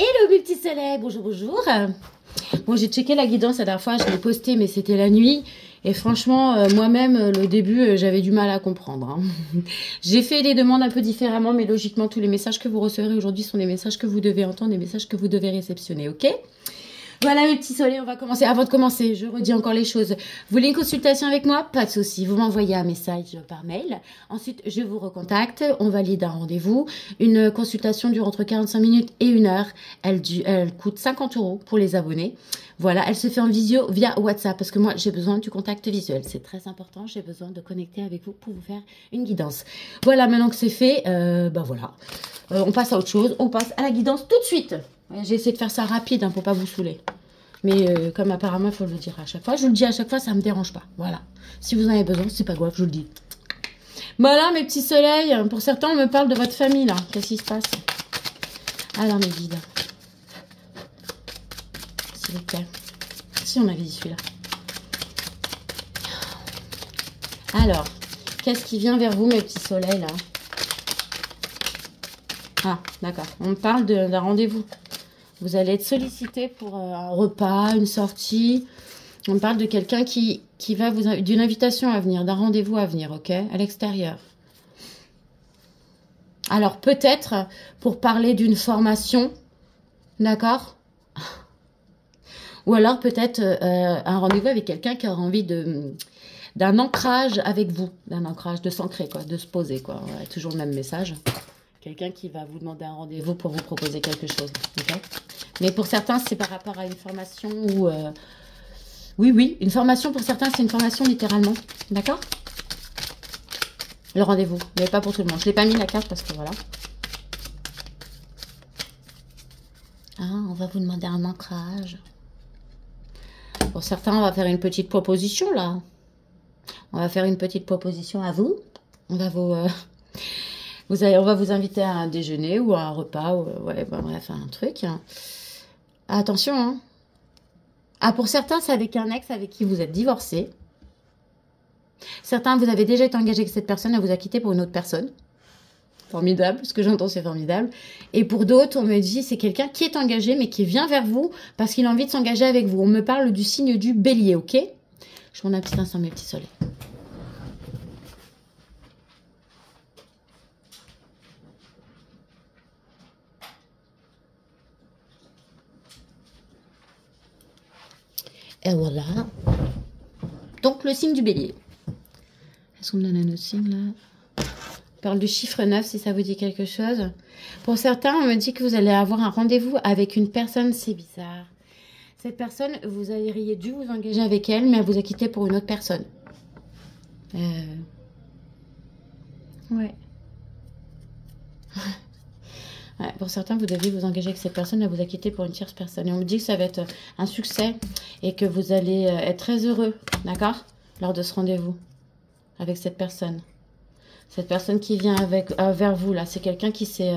Hello mes petits soleils, bonjour, bonjour. Bon, j'ai checké la guidance la dernière fois, je l'ai postée, mais c'était la nuit. Et franchement, moi-même, le début, j'avais du mal à comprendre. Hein. J'ai fait les demandes un peu différemment, mais logiquement, tous les messages que vous recevrez aujourd'hui sont des messages que vous devez entendre, des messages que vous devez réceptionner, ok ? Voilà mes petits soleils, on va commencer. Avant de commencer, je redis encore les choses. Vous voulez une consultation avec moi? Pas de souci, vous m'envoyez un message par mail. Ensuite, je vous recontacte, on valide un rendez-vous. Une consultation dure entre 45 minutes et 1 heure. Elle coûte 50 € pour les abonnés. Voilà, elle se fait en visio via WhatsApp parce que moi, j'ai besoin du contact visuel. C'est très important, j'ai besoin de connecter avec vous pour vous faire une guidance. Voilà, maintenant que c'est fait, voilà. On passe à autre chose, on passe à la guidance tout de suite. Ouais, j'ai essayé de faire ça rapide pour pas vous saouler. Mais comme apparemment, il faut le dire à chaque fois. Je vous le dis à chaque fois, ça me dérange pas. Voilà. Si vous en avez besoin, c'est pas grave, je vous le dis. Voilà, mes petits soleils. Pour certains, on me parle de votre famille, là. Qu'est-ce qui se passe? Alors, mes guides. S'il vous plaît. Si, on avait dit celui-là. Alors, qu'est-ce qui vient vers vous, mes petits soleils, là? Ah, d'accord. On me parle d'un rendez-vous. Vous allez être sollicité pour un repas, une sortie. On me parle de quelqu'un qui va d'une invitation à venir, d'un rendez-vous à venir, ok, à l'extérieur. Alors peut-être pour parler d'une formation, d'accord? Ou alors peut-être un rendez-vous avec quelqu'un qui aura envie d'un ancrage avec vous, d'un ancrage, de s'ancrer, quoi, de se poser, quoi. Ouais, toujours le même message. Quelqu'un qui va vous demander un rendez-vous pour vous proposer quelque chose, ok? Mais pour certains, c'est par rapport à une formation ou... Oui, une formation pour certains, c'est une formation littéralement. D'accord? Le rendez-vous, mais pas pour tout le monde. Je ne l'ai pas mis la carte parce que voilà. Ah, on va vous demander un ancrage. Pour certains, on va faire une petite proposition là. On va faire une petite proposition à vous. On va on va vous inviter à un déjeuner ou à un repas. Ou, bref, un truc. Attention, hein. Ah, pour certains, c'est avec un ex avec qui vous êtes divorcé. Certains, vous avez déjà été engagé avec cette personne, elle vous a quitté pour une autre personne. Formidable, ce que j'entends, c'est formidable. Et pour d'autres, on me dit, c'est quelqu'un qui est engagé, mais qui vient vers vous parce qu'il a envie de s'engager avec vous. On me parle du signe du bélier, ok? Je prends un petit instant, mes petits soleils. Et voilà. Donc, le signe du bélier. Est-ce qu'on me donne un autre signe, là? On parle du chiffre 9, si ça vous dit quelque chose. Pour certains, on me dit que vous allez avoir un rendez-vous avec une personne, c'est bizarre. Cette personne, vous auriez dû vous engager avec elle, mais elle vous a quitté pour une autre personne. Ouais. Ouais, pour certains, vous deviez vous engager avec cette personne, elle vous a quitté pour une tierce personne. Et on me dit que ça va être un succès et que vous allez être très heureux, d'accord, lors de ce rendez-vous avec cette personne. Cette personne qui vient vers vous, là, c'est quelqu'un qui s'est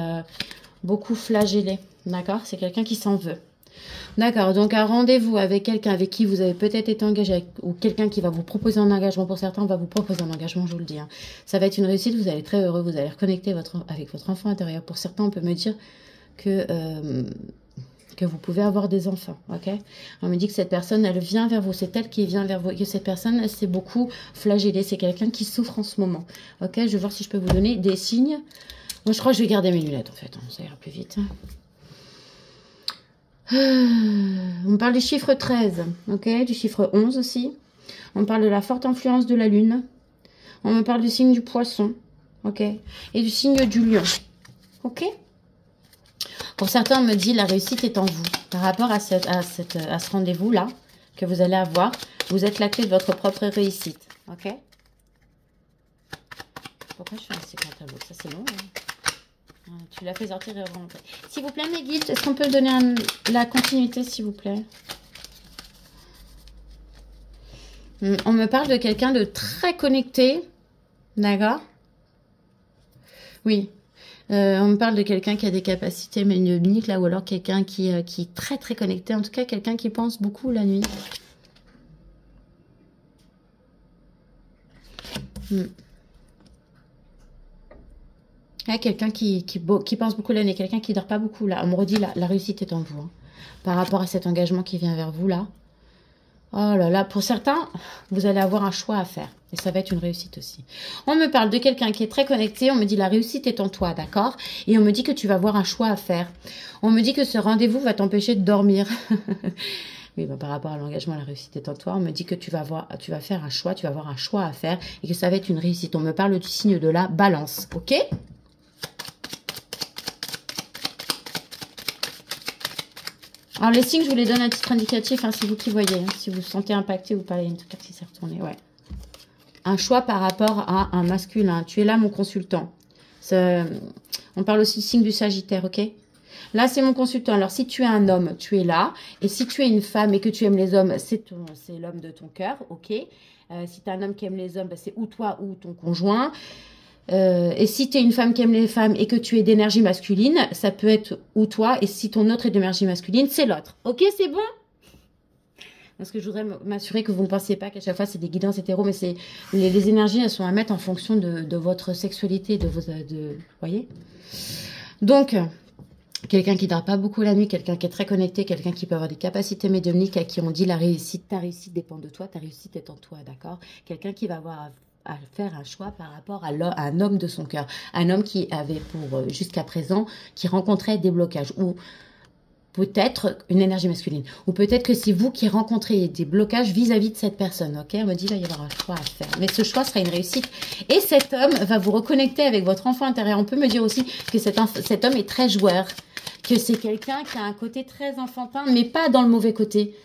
beaucoup flagellé, d'accord? C'est quelqu'un qui s'en veut. D'accord, donc un rendez-vous avec quelqu'un avec qui vous avez peut-être été engagé, ou quelqu'un qui va vous proposer un engagement. Pour certains, on va vous proposer un engagement, je vous le dis. Hein. Ça va être une réussite, vous allez être très heureux, vous allez reconnecter avec votre enfant intérieur. Pour certains, on peut me dire que vous pouvez avoir des enfants, ok? On me dit que cette personne, elle vient vers vous, c'est elle qui vient vers vous, et que cette personne, elle s'est beaucoup flagellée, c'est quelqu'un qui souffre en ce moment, ok? Je vais voir si je peux vous donner des signes. Moi, je crois que je vais garder mes lunettes, en fait, ça ira plus vite. On me parle du chiffre 13, ok? Du chiffre 11 aussi. On me parle de la forte influence de la lune. On me parle du signe du poisson, ok? Et du signe du lion, ok? Pour certains, on me dit la réussite est en vous. Par rapport à ce rendez-vous-là que vous allez avoir, vous êtes la clé de votre propre réussite, ok? Pourquoi je fais un cycle tableau? Ça, c'est long, hein? Tu l'as fait sortir et rentrer. S'il vous plaît, mes guides, est-ce qu'on peut donner la continuité, s'il vous plaît? On me parle de quelqu'un de très connecté. D'accord? Oui. On me parle de quelqu'un qui a des capacités médiumniques, là, ou alors quelqu'un qui est très, très connecté. En tout cas, quelqu'un qui pense beaucoup la nuit. Il y a quelqu'un qui pense beaucoup l'année, quelqu'un qui dort pas beaucoup là. On me redit la réussite est en vous. Hein. Par rapport à cet engagement qui vient vers vous là. Oh là là, pour certains, vous allez avoir un choix à faire. Et ça va être une réussite aussi. On me parle de quelqu'un qui est très connecté. On me dit la réussite est en toi, d'accord? Et on me dit que tu vas avoir un choix à faire. On me dit que ce rendez-vous va t'empêcher de dormir. Oui, bah, par rapport à l'engagement, la réussite est en toi. On me dit que tu vas faire un choix, tu vas avoir un choix à faire et que ça va être une réussite. On me parle du signe de la balance, ok? Alors, les signes, je vous les donne à titre indicatif, hein, c'est vous qui voyez. Hein, si vous vous sentez impacté ou pas, il y a une carte qui s'est retournée, ouais. Un choix par rapport à un masculin. Tu es là, mon consultant. On parle aussi du signe du Sagittaire, ok? Là, c'est mon consultant. Alors, si tu es un homme, tu es là. Et si tu es une femme et que tu aimes les hommes, c'est l'homme de ton cœur, ok? Si tu es un homme qui aime les hommes, bah, c'est ou toi ou ton conjoint. Et si tu es une femme qui aime les femmes et que tu es d'énergie masculine, ça peut être ou toi. Et si ton autre est d'énergie masculine, c'est l'autre. Ok, c'est bon? Parce que je voudrais m'assurer que vous ne pensiez pas qu'à chaque fois c'est des guidances hétéros, mais c'est les énergies, elles sont à mettre en fonction de votre sexualité, vous voyez? Donc, quelqu'un qui dort pas beaucoup la nuit, quelqu'un qui est très connecté, quelqu'un qui peut avoir des capacités médiumniques, à qui on dit la réussite, ta réussite dépend de toi, ta réussite est en toi, d'accord? Quelqu'un qui va avoir à faire un choix par rapport à un homme de son cœur, un homme qui avait jusqu'à présent, qui rencontrait des blocages, ou peut-être une énergie masculine, ou peut-être que c'est vous qui rencontrez des blocages vis-à-vis de cette personne, ok? On me dit, il va y avoir un choix à faire, mais ce choix sera une réussite, et cet homme va vous reconnecter avec votre enfant intérieur. On peut me dire aussi que cet homme est très joueur, que c'est quelqu'un qui a un côté très enfantin, mais pas dans le mauvais côté.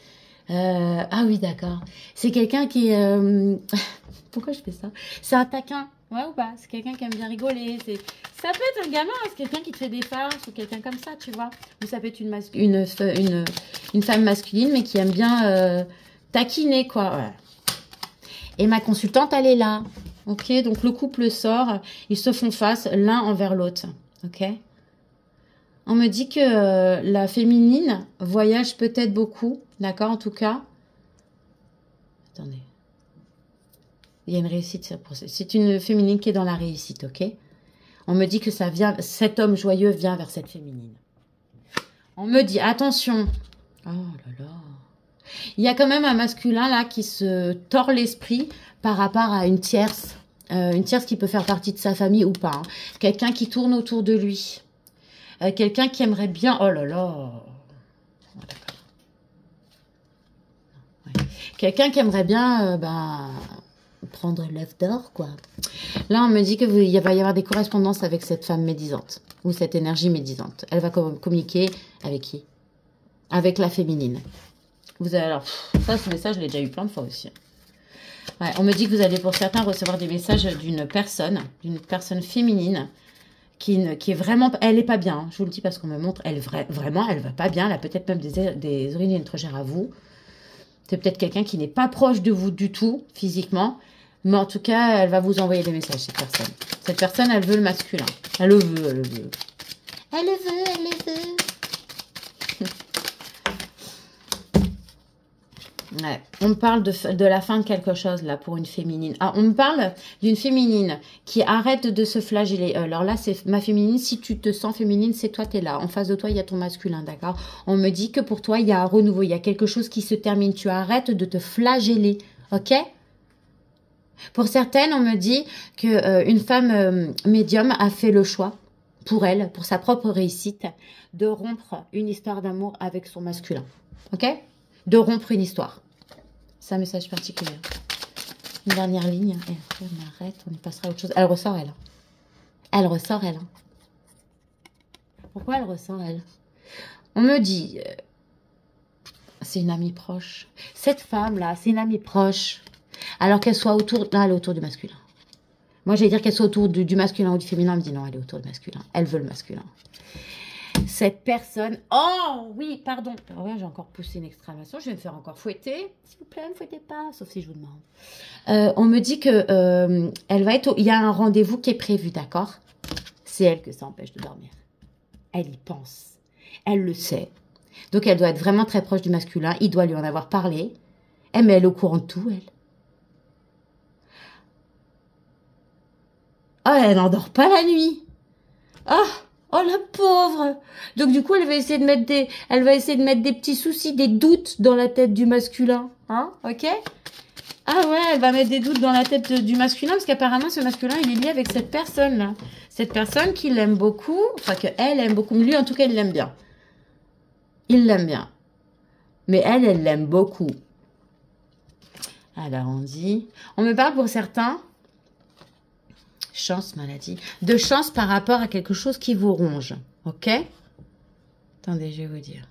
Ah oui, d'accord. C'est quelqu'un qui... Pourquoi je fais ça? C'est un taquin. Ouais ou pas? C'est quelqu'un qui aime bien rigoler. Ça peut être un gamin, c'est quelqu'un qui te fait des farces ou quelqu'un comme ça, tu vois. Ou ça peut être une femme masculine, mais qui aime bien taquiner, quoi. Ouais. Et ma consultante, elle est là. Ok, donc le couple sort, ils se font face l'un envers l'autre. Ok. On me dit que la féminine voyage peut-être beaucoup, d'accord, en tout cas. Attendez. Il y a une réussite. C'est une féminine qui est dans la réussite, ok? On me dit que cet homme joyeux vient vers cette féminine. On me dit, attention. Oh là là. Il y a quand même un masculin là qui se tord l'esprit par rapport à une tierce. Une tierce qui peut faire partie de sa famille ou pas. Hein. Quelqu'un qui tourne autour de lui. Quelqu'un qui aimerait bien... Oh là là. Oh, d'accord. Ouais. Quelqu'un qui aimerait bien... prendre l'œuf d'or, quoi. Là, on me dit qu'il va y avoir des correspondances avec cette femme médisante, ou cette énergie médisante. Elle va communiquer avec qui? Avec la féminine. Alors, ça, ce message, je l'ai déjà eu plein de fois aussi. Ouais, on me dit que vous allez, pour certains, recevoir des messages d'une personne féminine, qui est vraiment... Elle est pas bien, hein, je vous le dis parce qu'on me montre, vraiment, elle va pas bien, elle a peut-être même des origines étrangères à vous. C'est peut-être quelqu'un qui n'est pas proche de vous du tout, physiquement. Mais en tout cas, elle va vous envoyer des messages, cette personne. Cette personne, elle veut le masculin. Elle le veut, elle le veut. Elle le veut, elle le veut. Ouais. On me parle de la fin de quelque chose, là, pour une féminine. Ah, on me parle d'une féminine qui arrête de se flageller. Alors là, c'est ma féminine. Si tu te sens féminine, c'est toi, t'es là. En face de toi, il y a ton masculin, d'accord? On me dit que pour toi, il y a un renouveau. Il y a quelque chose qui se termine. Tu arrêtes de te flageller, ok? Pour certaines, on me dit qu'une femme médium a fait le choix, pour elle, pour sa propre réussite, de rompre une histoire d'amour avec son masculin. Ok? De rompre une histoire. C'est un message particulier. Une dernière ligne. Et après, on arrête, on y passera à autre chose. Elle ressort, elle. Elle ressort, elle. Pourquoi elle ressort, elle? On me dit... c'est une amie proche. Cette femme-là, c'est une amie proche. Alors qu'elle soit autour... Là, elle est autour du masculin. Moi, j'allais dire qu'elle soit autour du masculin ou du féminin. Elle me dit non, elle est autour du masculin. Elle veut le masculin. Cette personne... Oh, oui, pardon. Oh, ouais, j'ai encore poussé une exclamation. Je vais me faire encore fouetter. S'il vous plaît, ne me fouettez pas. Sauf si je vous demande. On me dit que elle va être... Il y a un rendez-vous qui est prévu, d'accord? C'est elle que ça empêche de dormir. Elle y pense. Elle le sait. Donc, elle doit être vraiment très proche du masculin. Il doit lui en avoir parlé. Mais elle est au courant de tout, elle. Oh, elle n'endort pas la nuit. Ah, oh la pauvre. Donc du coup, elle va essayer de mettre des petits soucis, des doutes dans la tête du masculin, hein, ok? Ah ouais, elle va mettre des doutes dans la tête du masculin parce qu'apparemment ce masculin il est lié avec cette personne-là, cette personne qui l'aime beaucoup, enfin que elle aime beaucoup, lui en tout cas il l'aime bien, il l'aime bien, mais elle l'aime beaucoup. Alors on me parle pour certains. Chance, maladie. De chance par rapport à quelque chose qui vous ronge. Ok? Attendez, je vais vous dire.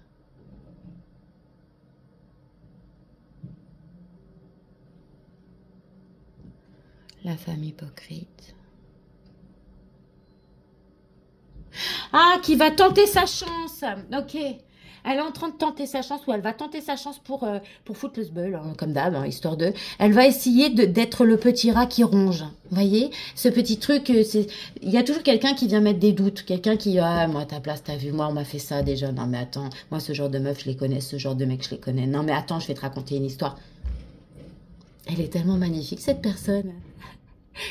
La femme hypocrite. Ah, qui va tenter sa chance. Ok. Elle est en train de tenter sa chance ou elle va tenter sa chance pour foutre le sbeul, hein, comme d'hab, hein, histoire de... Elle va essayer d'être le petit rat qui ronge. Vous voyez? Ce petit truc, il y a toujours quelqu'un qui vient mettre des doutes. Quelqu'un qui, ah, moi, à ta place, t'as vu, moi, on m'a fait ça déjà. Non, mais attends, moi, ce genre de meuf, je les connais. Ce genre de mec, je les connais. Non, mais attends, je vais te raconter une histoire. Elle est tellement magnifique, cette personne.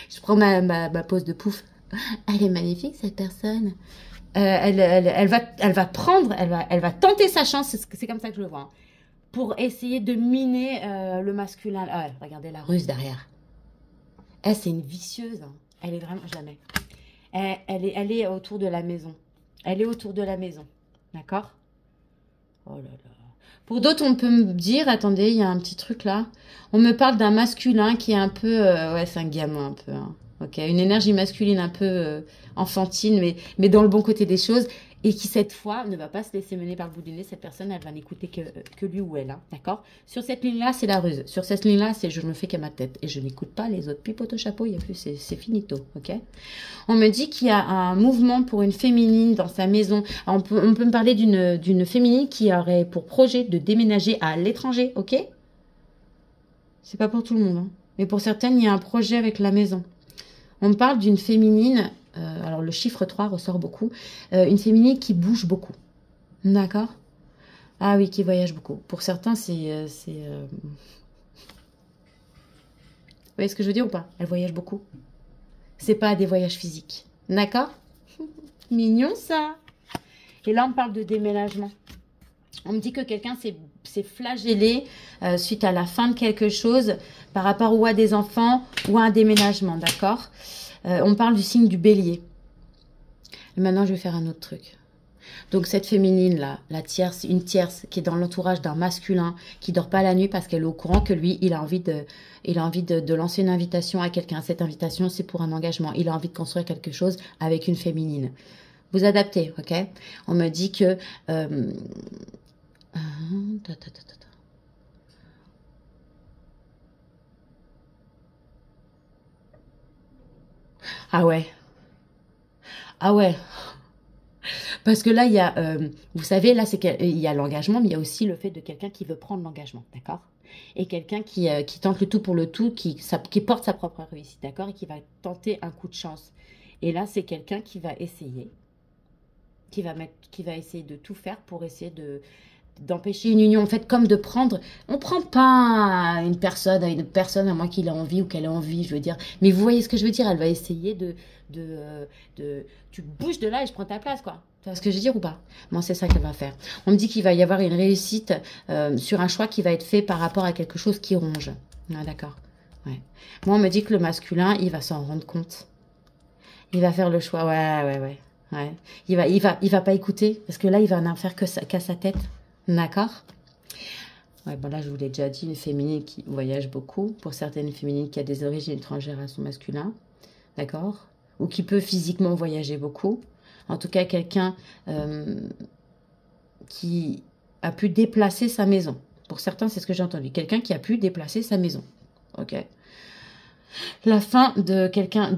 Je prends ma pause de pouf. Elle est magnifique, cette personne. Elle va tenter sa chance, c'est comme ça que je le vois, hein, pour essayer de miner le masculin. Ah, regardez la ruse derrière. Elle, c'est une vicieuse. Hein. Elle est vraiment, jamais. Elle est autour de la maison. Elle est autour de la maison. D'accord? Oh là là. Pour d'autres, on peut me dire, attendez, il y a un petit truc là. On me parle d'un masculin qui est un peu, ouais, c'est un gamin un peu. Hein. Ok, une énergie masculine un peu enfantine, mais dans le bon côté des choses, et qui cette fois ne va pas se laisser mener par le bout du nez. Cette personne, elle va n'écouter que lui ou elle, hein, d'accord? Sur cette ligne-là, c'est la ruse. Sur cette ligne-là, c'est je me fais qu'à ma tête et je n'écoute pas les autres. Pipote au chapeau, il y a plus, c'est finito, ok? On me dit qu'il y a un mouvement pour une féminine dans sa maison. Alors, on peut me parler d'une féminine qui aurait pour projet de déménager à l'étranger, ok? C'est pas pour tout le monde, hein. Mais pour certaines, il y a un projet avec la maison. On me parle d'une féminine, alors le chiffre 3 ressort beaucoup, une féminine qui bouge beaucoup. D'accord? Ah oui, qui voyage beaucoup. Pour certains, vous voyez ce que je veux dire ou pas? Elle voyage beaucoup. C'est pas des voyages physiques. D'accord? Mignon ça. Et là, on parle de déménagement. On me dit que quelqu'un s'est flagellé suite à la fin de quelque chose par rapport ou à des enfants ou à un déménagement, d'accord? On parle du signe du bélier. Et maintenant, je vais faire un autre truc. Donc, cette féminine-là, une tierce qui est dans l'entourage d'un masculin, qui dort pas la nuit parce qu'elle est au courant que lui, il a envie de lancer une invitation à quelqu'un. Cette invitation, c'est pour un engagement. Il a envie de construire quelque chose avec une féminine. Vous adaptez, ok? On me dit que... Ah ouais. Ah ouais. Parce que là, il y a, vous savez, là, il y a l'engagement, mais il y a aussi le fait de quelqu'un qui veut prendre l'engagement, d'accord? Et quelqu'un qui tente le tout pour le tout, qui porte sa propre réussite, d'accord? Et qui va tenter un coup de chance. Et là, c'est quelqu'un qui va essayer, qui va essayer de tout faire pour essayer d'empêcher une union, en fait, comme de prendre, on prend pas une personne à moins qu'il ait envie ou qu'elle ait envie, je veux dire, mais vous voyez ce que je veux dire, elle va essayer tu bouges de là et je prends ta place, quoi. Tu vois ce que je veux dire ou pas? Moi, c'est ça qu'elle va faire. On me dit qu'il va y avoir une réussite sur un choix qui va être fait par rapport à quelque chose qui ronge. Ah, d'accord. Ouais. Moi, on me dit que le masculin, il va s'en rendre compte. Il va faire le choix, ouais. Il va pas écouter, parce que là, il va n'en faire qu'à sa tête. D'accord? Ouais, bon là, je vous l'ai déjà dit, une féminine qui voyage beaucoup. Pour certaines féminines qui a des origines étrangères à son masculin. D'accord? Ou qui peut physiquement voyager beaucoup. En tout cas, quelqu'un qui a pu déplacer sa maison. Pour certains, c'est ce que j'ai entendu. Quelqu'un qui a pu déplacer sa maison. Ok? La fin de quelqu'un,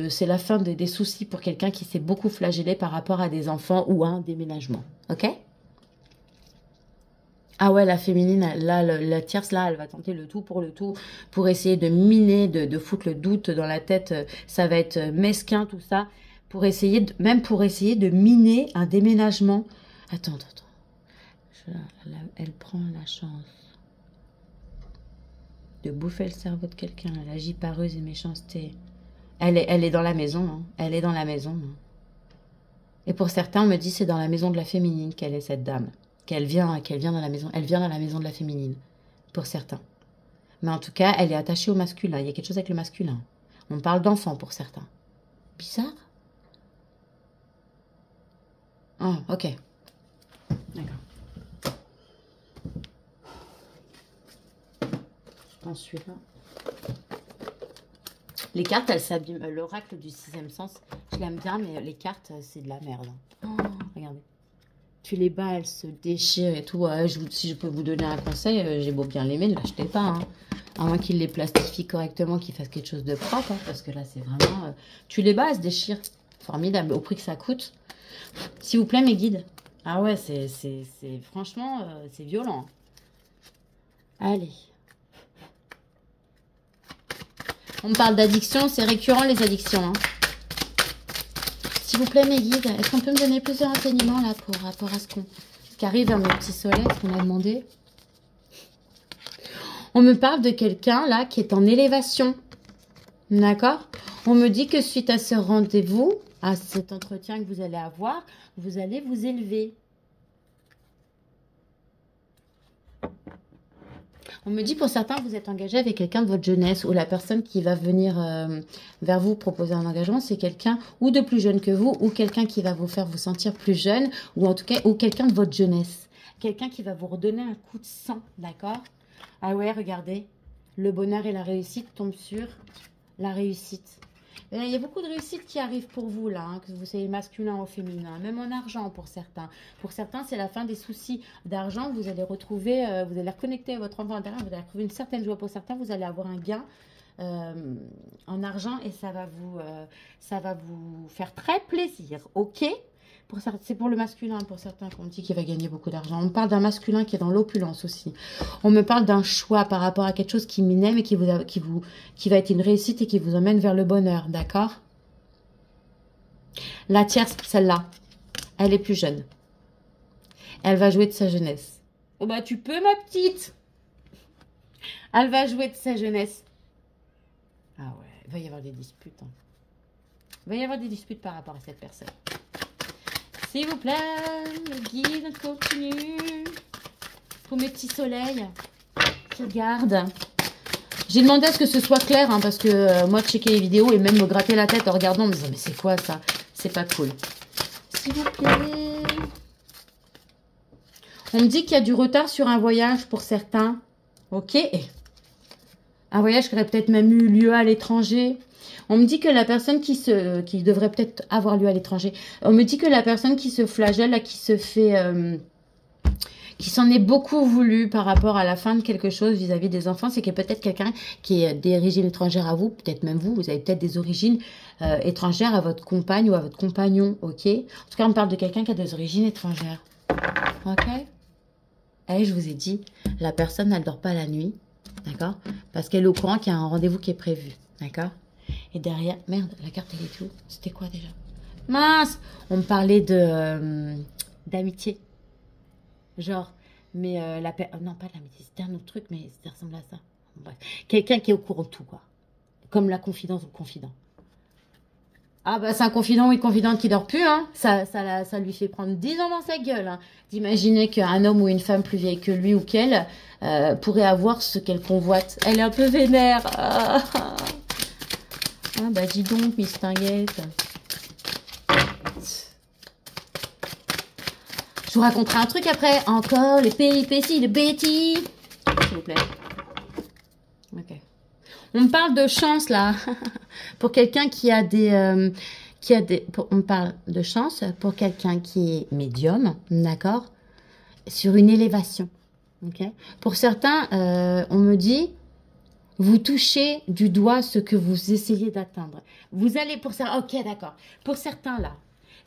c'est la fin des soucis pour quelqu'un qui s'est beaucoup flagellé par rapport à des enfants ou à un déménagement. Ok? Ah ouais, la féminine, là, la tierce, là, elle va tenter le tout pour essayer de miner, de foutre le doute dans la tête. Ça va être mesquin, tout ça, même pour essayer de miner un déménagement. Attends. Elle prend la chance de bouffer le cerveau de quelqu'un. Elle agit par ruse et méchanceté. Elle est dans la maison, hein. Elle est dans la maison. Hein. Et pour certains, on me dit c'est dans la maison de la féminine qu'elle est cette dame. Qu'elle vient dans la maison. Elle vient dans la maison de la féminine. Pour certains. Mais en tout cas, elle est attachée au masculin. Il y a quelque chose avec le masculin. On parle d'enfant pour certains. Bizarre. Oh, ok. D'accord. Ensuite, là. Les cartes, elles s'abîment. L'oracle du sixième sens, je l'aime bien, mais les cartes, c'est de la merde. Oh, regardez. Tu les bats, elles se déchirent et tout. Ouais, si je peux vous donner un conseil, j'ai beau bien l'aimer, ne l'achetez pas. Hein. À moins qu'il les plastifie correctement, qu'il fasse quelque chose de propre. Hein, parce que là, c'est vraiment... tu les bats, elles se déchirent. Formidable, au prix que ça coûte. S'il vous plaît, mes guides. Ah ouais, c'est franchement, c'est violent. Allez. On me parle d'addiction, c'est récurrent les addictions. Hein. S'il vous plaît, mes guides, est-ce qu'on peut me donner plus de renseignements là pour rapport à ce qui arrive vers mes petits soleils, ce qu'on a demandé? On me parle de quelqu'un là qui est en élévation. D'accord? On me dit que suite à ce rendez-vous, à cet entretien que vous allez avoir, vous allez vous élever. On me dit pour certains, vous êtes engagé avec quelqu'un de votre jeunesse ou la personne qui va venir vers vous proposer un engagement, c'est quelqu'un ou de plus jeune que vous ou quelqu'un qui va vous faire vous sentir plus jeune ou en tout cas ou quelqu'un de votre jeunesse. Quelqu'un qui va vous redonner un coup de sang, d'accord? Ah ouais, regardez, le bonheur et la réussite tombent sur la réussite. Il y a beaucoup de réussites qui arrivent pour vous là, hein, que vous soyez masculin ou féminin, même en argent pour certains. Pour certains, c'est la fin des soucis d'argent. Vous allez retrouver, vous allez reconnecter à votre enfant intérieur, vous allez retrouver une certaine joie. Pour certains, vous allez avoir un gain en argent et ça va vous faire très plaisir. Ok? C'est pour le masculin, pour certains qu'on dit qu'il va gagner beaucoup d'argent. On me parle d'un masculin qui est dans l'opulence aussi. On me parle d'un choix par rapport à quelque chose qui m'aime et qui va être une réussite et qui vous emmène vers le bonheur, d'accord? La tierce, celle-là, elle est plus jeune. Elle va jouer de sa jeunesse. Oh bah tu peux ma petite. Elle va jouer de sa jeunesse. Ah ouais, il va y avoir des disputes. Hein. Il va y avoir des disputes par rapport à cette personne. S'il vous plaît, le guide continue. Pour mes petits soleils qui regardent. J'ai demandé à ce que ce soit clair, hein, parce que moi, de checker les vidéos et même me gratter la tête en regardant, en me disant, mais c'est quoi ça? C'est pas cool. S'il vous plaît. On me dit qu'il y a du retard sur un voyage pour certains. Ok. Un voyage qui aurait peut-être même eu lieu à l'étranger. On me dit que la personne qui devrait peut-être avoir lieu à l'étranger, on me dit que la personne qui se flagelle, là, qui s'en est beaucoup voulu par rapport à la fin de quelque chose vis-à-vis des enfants, c'est que peut-être quelqu'un qui est d'origine étrangère à vous, peut-être même vous avez peut-être des origines étrangères à votre compagne ou à votre compagnon, ok? En tout cas, on parle de quelqu'un qui a des origines étrangères, ok? Et je vous ai dit, la personne, elle ne dort pas la nuit, d'accord? Parce qu'elle est au courant qu'il y a un rendez-vous qui est prévu, d'accord? Et derrière, merde, la carte elle est tout. C'était quoi déjà? Mince! On me parlait d'amitié. Genre, mais non, pas de l'amitié, c'était un autre truc, mais ça ressemble à ça. Bref, quelqu'un qui est au courant de tout, quoi. Comme la confidence ou le confident. Ah bah c'est un confident ou une confidente qui dort plus, hein. Ça lui fait prendre 10 ans dans sa gueule, hein. D'imaginer qu'un homme ou une femme plus vieille que lui ou qu'elle pourrait avoir ce qu'elle convoite. Elle est un peu vénère. Ah bah dis donc, Miss Tinguette. Je vous raconterai un truc après. Encore les péripéties de Betty. S'il vous plaît. Ok. On me parle de chance là. Pour quelqu'un qui a on me parle de chance pour quelqu'un qui est médium, d'accord, sur une élévation. Ok. Pour certains, on me dit... Vous touchez du doigt ce que vous essayez d'atteindre. Vous allez pour certains... Ok, d'accord. Pour certains, là,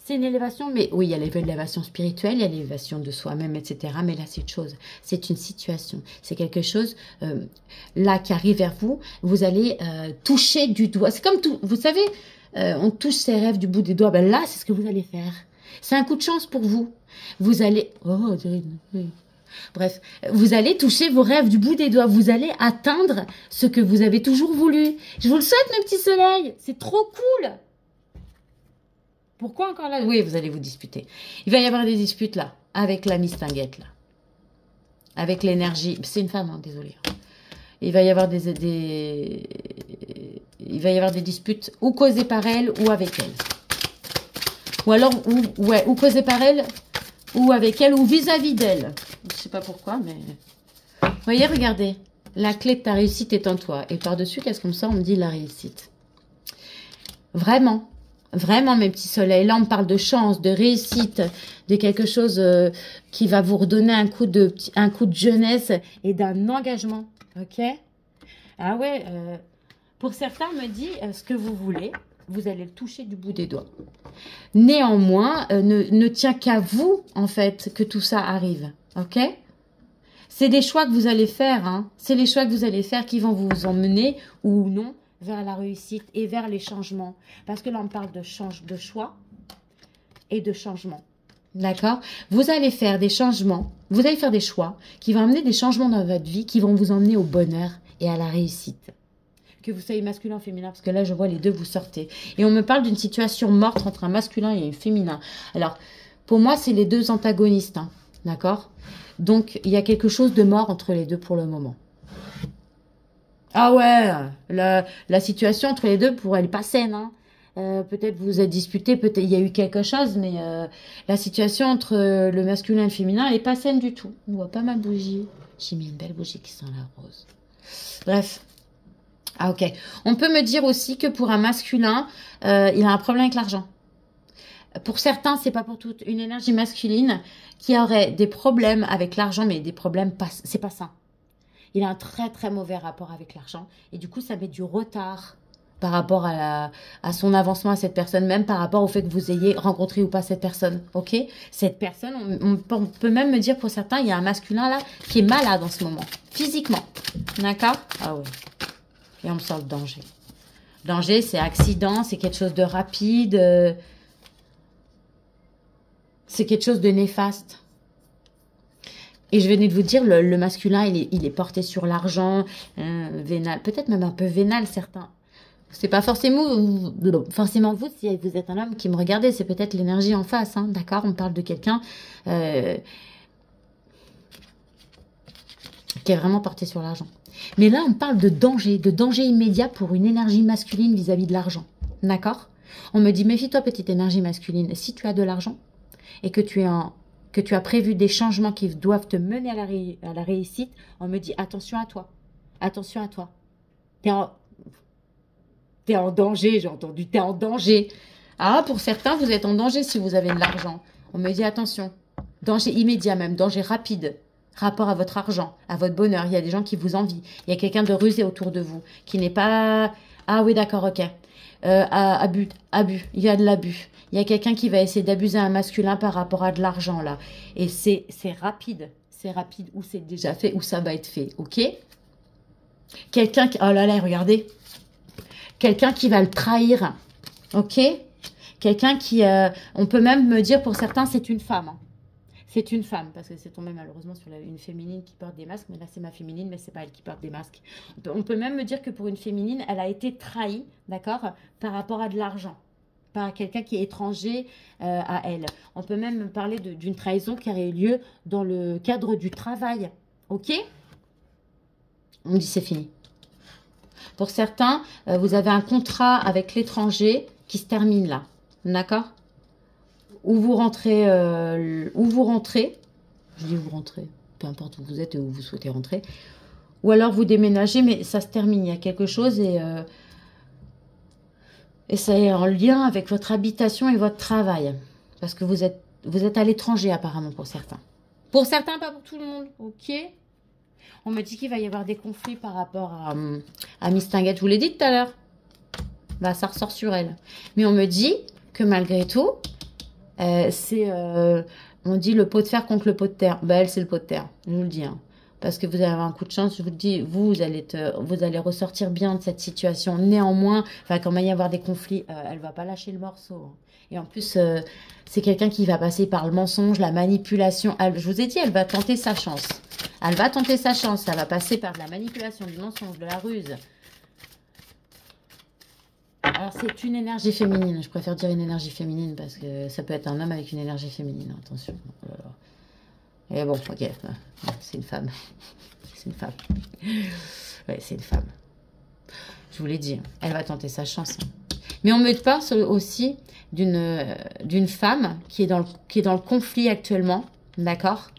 c'est une élévation, mais oui, il y a l'élévation spirituelle, il y a l'élévation de soi-même, etc. Mais là, c'est une chose. C'est une situation. C'est quelque chose, là, qui arrive vers vous. Vous allez toucher du doigt. C'est comme tout... Vous savez, on touche ses rêves du bout des doigts. Ben là, c'est ce que vous allez faire. C'est un coup de chance pour vous. Vous allez... Oh, oui. Bref, vous allez toucher vos rêves du bout des doigts. Vous allez atteindre ce que vous avez toujours voulu. Je vous le souhaite, mes petits soleils. C'est trop cool. Pourquoi encore là? Oui, vous allez vous disputer. Il va y avoir des disputes là, avec la mistinguette là. Avec l'énergie. C'est une femme, hein, désolée. Il va y avoir il va y avoir des disputes ou causées par elle ou avec elle. Ou alors, ou causées par elle ou avec elle ou vis-à-vis d'elle. Je sais pas pourquoi, mais... Vous voyez, regardez. La clé de ta réussite est en toi. Et par-dessus, qu'est-ce qu'on me sort? On me dit la réussite. Vraiment. Vraiment, mes petits soleils. Là, on parle de chance, de réussite, de quelque chose qui va vous redonner un coup de jeunesse et d'un engagement. Ok? Ah ouais, pour certains, me dit ce que vous voulez, vous allez le toucher du bout des doigts. Néanmoins, ne tient qu'à vous, en fait, que tout ça arrive. Ok? C'est des choix que vous allez faire. Hein. C'est les choix que vous allez faire qui vont vous emmener ou non vers la réussite et vers les changements. Parce que là, on parle de choix et de changement. D'accord? Vous allez faire des changements, vous allez faire des choix qui vont amener des changements dans votre vie, qui vont vous emmener au bonheur et à la réussite. Que vous soyez masculin ou féminin, parce que là, je vois les deux, vous sortez. Et on me parle d'une situation morte entre un masculin et un féminin. Alors, pour moi, c'est les deux antagonistes. Hein, d'accord? Donc, il y a quelque chose de mort entre les deux pour le moment. Ah ouais, la situation entre les deux, elle n'est pas saine. Hein. Peut-être vous êtes disputé, peut-être il y a eu quelque chose, mais la situation entre le masculin et le féminin, elle n'est pas saine du tout. On voit pas ma bougie. J'ai mis une belle bougie qui sent la rose. Bref. Ah ok. On peut me dire aussi que pour un masculin, il a un problème avec l'argent. Pour certains, c'est pas pour toutes. Une énergie masculine qui aurait des problèmes avec l'argent, mais des problèmes, c'est pas ça. Il a un très très mauvais rapport avec l'argent. Et du coup, ça met du retard par rapport à son avancement à cette personne, même par rapport au fait que vous ayez rencontré ou pas cette personne. Ok? Cette personne, on peut même me dire pour certains, il y a un masculin là qui est malade en ce moment, physiquement. D'accord? Ah ouais. Et on me sort le danger. Danger, c'est accident, c'est quelque chose de rapide, c'est quelque chose de néfaste. Et je venais de vous dire, le masculin, il est porté sur l'argent, vénal, peut-être même un peu vénal, certains. C'est pas forcément vous, si vous êtes un homme qui me regardez, c'est peut-être l'énergie en face, hein, d'accord? On parle de quelqu'un qui est vraiment porté sur l'argent. Mais là, on parle de danger immédiat pour une énergie masculine vis-à-vis de l'argent, d'accord? On me dit, méfie-toi, petite énergie masculine, si tu as de l'argent et que tu as prévu des changements qui doivent te mener à la réussite, on me dit, attention à toi, attention à toi. T'es en danger, j'ai entendu, t'es en danger. Ah, pour certains, vous êtes en danger si vous avez de l'argent. On me dit attention, danger immédiat même, danger rapide, rapport à votre argent, à votre bonheur. Il y a des gens qui vous envient. Il y a quelqu'un de rusé autour de vous, qui n'est pas... Ah oui, d'accord, ok. Abus, il y a de l'abus. Il y a quelqu'un qui va essayer d'abuser un masculin par rapport à de l'argent, là. Et c'est rapide, ou c'est déjà fait, ou ça va être fait, ok? Quelqu'un qui... Oh là là, regardez. Quelqu'un qui va le trahir, ok? Quelqu'un qui, on peut même me dire pour certains, c'est une femme. Hein. C'est une femme, parce que c'est tombé malheureusement sur une féminine qui porte des masques, mais là c'est ma féminine, mais c'est pas elle qui porte des masques. On peut même me dire que pour une féminine, elle a été trahie, d'accord, par rapport à de l'argent, par quelqu'un qui est étranger à elle. On peut même me parler d'une trahison qui aurait eu lieu dans le cadre du travail, ok? On me dit c'est fini. Pour certains, vous avez un contrat avec l'étranger qui se termine là. D'accord? Où vous rentrez, je dis vous rentrez, peu importe où vous êtes et où vous souhaitez rentrer. Ou alors vous déménagez, mais ça se termine. Il y a quelque chose et ça est en lien avec votre habitation et votre travail. Parce que vous êtes à l'étranger apparemment pour certains. Pour certains, pas pour tout le monde. Ok? On me dit qu'il va y avoir des conflits par rapport à Miss Tinguette. Je vous l'ai dit tout à l'heure. Bah, ça ressort sur elle. Mais on me dit que malgré tout, on dit le pot de fer contre le pot de terre. Bah, elle, c'est le pot de terre. Je vous le dis. Hein. Parce que vous allez avoir un coup de chance. Je vous le dis, vous allez ressortir bien de cette situation. Néanmoins, quand il va y avoir des conflits, elle va pas lâcher le morceau. Hein. Et en plus, c'est quelqu'un qui va passer par le mensonge, la manipulation. Je vous ai dit, elle va tenter sa chance. Elle va tenter sa chance. Ça va passer par de la manipulation, du mensonge, de la ruse. Alors, c'est une énergie féminine. Je préfère dire une énergie féminine parce que ça peut être un homme avec une énergie féminine. Attention. Oh là là. Et bon, ok. C'est une femme. C'est une femme. Ouais, c'est une femme. Je vous l'ai dit. Elle va tenter sa chance. Mais on me parle aussi d'une femme qui est dans le conflit actuellement. D'accord ?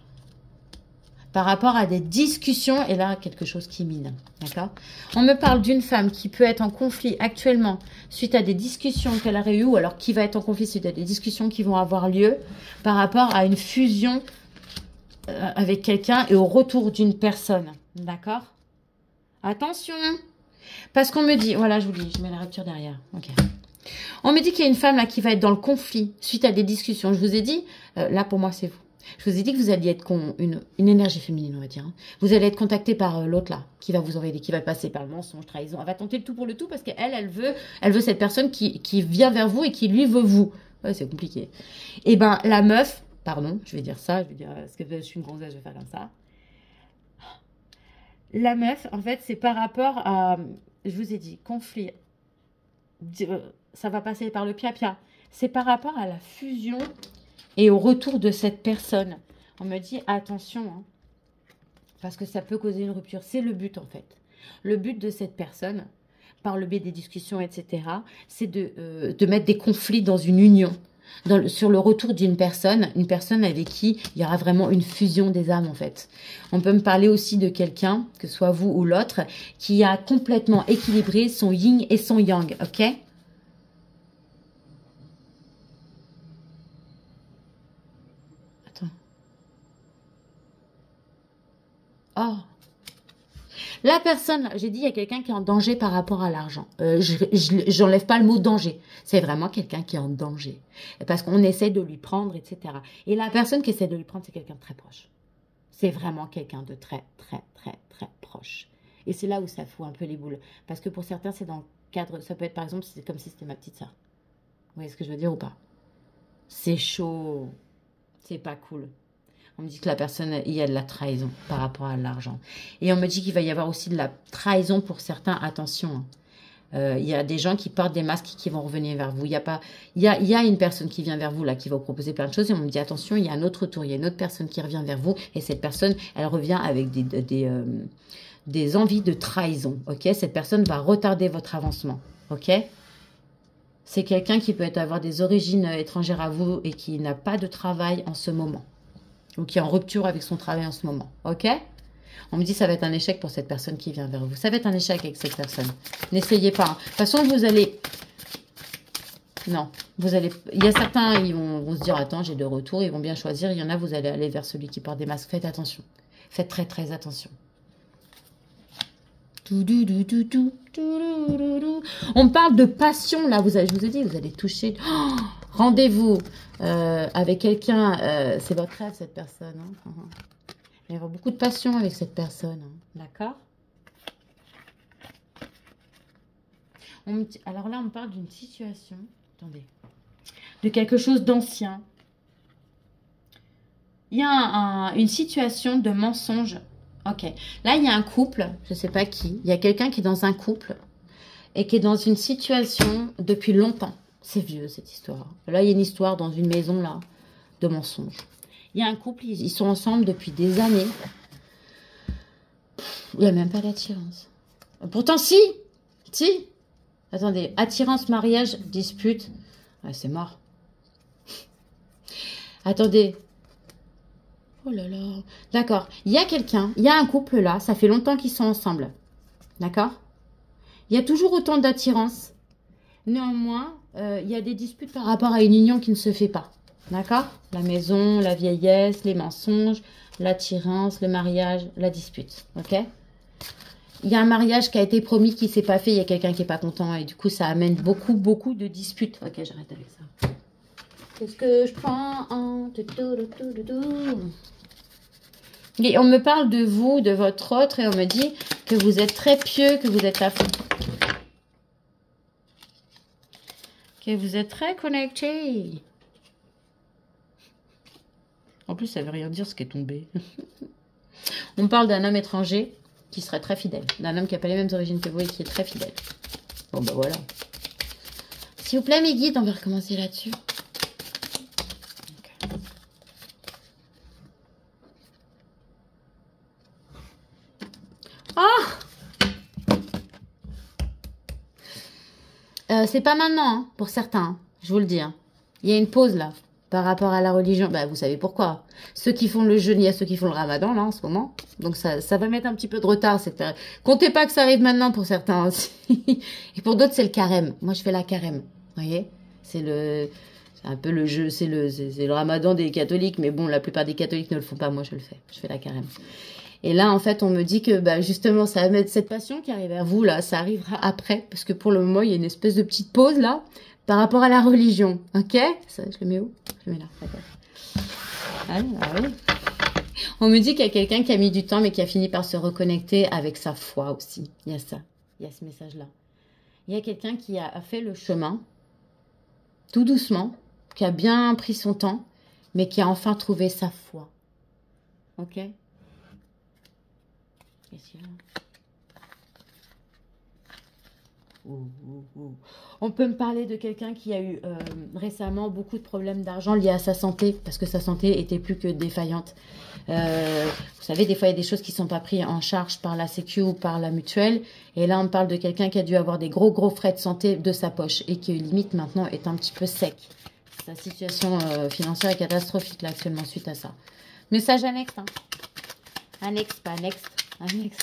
Par rapport à des discussions, et là, quelque chose qui mine, d'accord? On me parle d'une femme qui peut être en conflit actuellement suite à des discussions qu'elle aurait eues, ou alors qui va être en conflit suite à des discussions qui vont avoir lieu par rapport à une fusion avec quelqu'un et au retour d'une personne, d'accord? Attention, parce qu'on me dit, voilà, je vous dis, je mets la rupture derrière, ok. On me dit qu'il y a une femme là qui va être dans le conflit suite à des discussions. Je vous ai dit, là pour moi c'est vous. Je vous ai dit que vous alliez être une énergie féminine, on va dire. Hein. Vous allez être contacté par l'autre là, qui va vous envoyer, qui va passer par le mensonge, trahison. Elle va tenter le tout pour le tout parce qu'elle, elle veut cette personne qui vient vers vous et qui lui veut vous. Ouais, c'est compliqué. Et ben la meuf, pardon, je vais dire ça, je vais dire parce que je suis une gonzesse, je vais faire comme ça. La meuf, en fait, c'est par rapport à, je vous ai dit, conflit. Ça va passer par le pia-pia. C'est par rapport à la fusion et au retour de cette personne. On me dit attention, hein, parce que ça peut causer une rupture. C'est le but en fait. Le but de cette personne, par le biais des discussions, etc., c'est de mettre des conflits dans une union. Sur le retour d'une personne, une personne avec qui il y aura vraiment une fusion des âmes en fait. On peut me parler aussi de quelqu'un, que ce soit vous ou l'autre, qui a complètement équilibré son yin et son yang, ok ? Oh, la personne, j'ai dit, il y a quelqu'un qui est en danger par rapport à l'argent. J'enlève pas le mot danger. C'est vraiment quelqu'un qui est en danger. Parce qu'on essaie de lui prendre, etc. Et la personne qui essaie de lui prendre, c'est quelqu'un de très proche. C'est vraiment quelqu'un de très, très, très, très proche. Et c'est là où ça fout un peu les boules. Parce que pour certains, c'est dans le cadre... Ça peut être, par exemple, c'est comme si c'était ma petite sœur. Vous voyez ce que je veux dire ou pas? C'est chaud. C'est pas cool. On me dit que la personne, il y a de la trahison par rapport à l'argent. Et on me dit qu'il va y avoir aussi de la trahison pour certains. Attention, hein. Il y a des gens qui portent des masques qui vont revenir vers vous. Il y a une personne qui vient vers vous, là, qui va vous proposer plein de choses. Et on me dit, attention, il y a un autre retour. Il y a une autre personne qui revient vers vous. Et cette personne, elle revient avec des envies de trahison. Ok, cette personne va retarder votre avancement. Ok. C'est quelqu'un qui peut avoir des origines étrangères à vous et qui n'a pas de travail en ce moment. Ou qui est en rupture avec son travail en ce moment. Ok? On me dit que ça va être un échec pour cette personne qui vient vers vous. Ça va être un échec avec cette personne. N'essayez pas. Hein. De toute façon, vous allez... Non. Vous allez... Il y a certains, ils vont se dire, attends, j'ai deux retours. Ils vont bien choisir. Il y en a, vous allez aller vers celui qui porte des masques. Faites attention. Faites très, très attention. On me parle de passion, là. Je vous ai dit, vous allez toucher... Oh, rendez-vous avec quelqu'un, c'est votre rêve cette personne. Hein. Il va y avoir beaucoup de passion avec cette personne. Hein. D'accord? Alors là, on me parle d'une situation. Attendez. De quelque chose d'ancien. Il y a une situation de mensonge. Ok. Là, il y a un couple. Je ne sais pas qui. Il y a quelqu'un qui est dans un couple et qui est dans une situation depuis longtemps. C'est vieux, cette histoire. Là, il y a une histoire dans une maison, là, de mensonges. Il y a un couple, ils sont ensemble depuis des années. Il n'y a même pas d'attirance. Pourtant, si. Attendez, attirance, mariage, dispute. Ah, c'est mort. Attendez. Oh là là. D'accord. Il y a quelqu'un, il y a un couple, là, ça fait longtemps qu'ils sont ensemble. D'accord? Il y a toujours autant d'attirance. Néanmoins, il y a des disputes par rapport à une union qui ne se fait pas. D'accord? La maison, la vieillesse, les mensonges, l'attirance, le mariage, la dispute. Ok? Il y a un mariage qui a été promis qui ne s'est pas fait. Il y a quelqu'un qui n'est pas content. Et du coup, ça amène beaucoup, beaucoup de disputes. Ok, j'arrête avec ça. Qu'est-ce que je prends en... Et on me parle de vous, de votre autre. Et on me dit que vous êtes très pieux, que vous êtes à fond. Que vous êtes très connecté. En plus, ça veut rien dire ce qui est tombé. On parle d'un homme étranger qui serait très fidèle. D'un homme qui n'a pas les mêmes origines que vous et qui est très fidèle. Bon, bah voilà. S'il vous plaît, mes guides, on va recommencer là-dessus. C'est pas maintenant, hein, pour certains, hein, je vous le dis. Hein. Il y a une pause là, par rapport à la religion. Bah, vous savez pourquoi. Ceux qui font le jeûne, il y a ceux qui font le ramadan là en ce moment. Donc ça va mettre un petit peu de retard cette période. Comptez pas que ça arrive maintenant pour certains. Et pour d'autres, c'est le carême. Moi, je fais la carême. Vous voyez, c'est un peu le jeu, c'est le ramadan des catholiques. Mais bon, la plupart des catholiques ne le font pas. Moi, je le fais. Je fais la carême. Et là, en fait, on me dit que bah, justement, ça va mettre cette passion qui arrive vers vous, là, ça arrivera après. Parce que pour le moment, il y a une espèce de petite pause, là, par rapport à la religion. Ok? Ça, je le mets où? Je le mets là. D'accord. Allez, allez. On me dit qu'il y a quelqu'un qui a mis du temps, mais qui a fini par se reconnecter avec sa foi aussi. Il y a ça. Il y a ce message-là. Il y a quelqu'un qui a fait le chemin, tout doucement, qui a bien pris son temps, mais qui a enfin trouvé sa foi. Ok? On peut me parler de quelqu'un qui a eu récemment beaucoup de problèmes d'argent liés à sa santé, parce que sa santé était plus que défaillante. Vous savez, des fois, il y a des choses qui ne sont pas prises en charge par la Sécu ou par la mutuelle. Et là, on parle de quelqu'un qui a dû avoir des gros frais de santé de sa poche et qui, limite, maintenant, est un petit peu sec. Sa situation financière est catastrophique, là, actuellement, suite à ça. Message annexe, hein. Annexe, pas annexe. Annexe.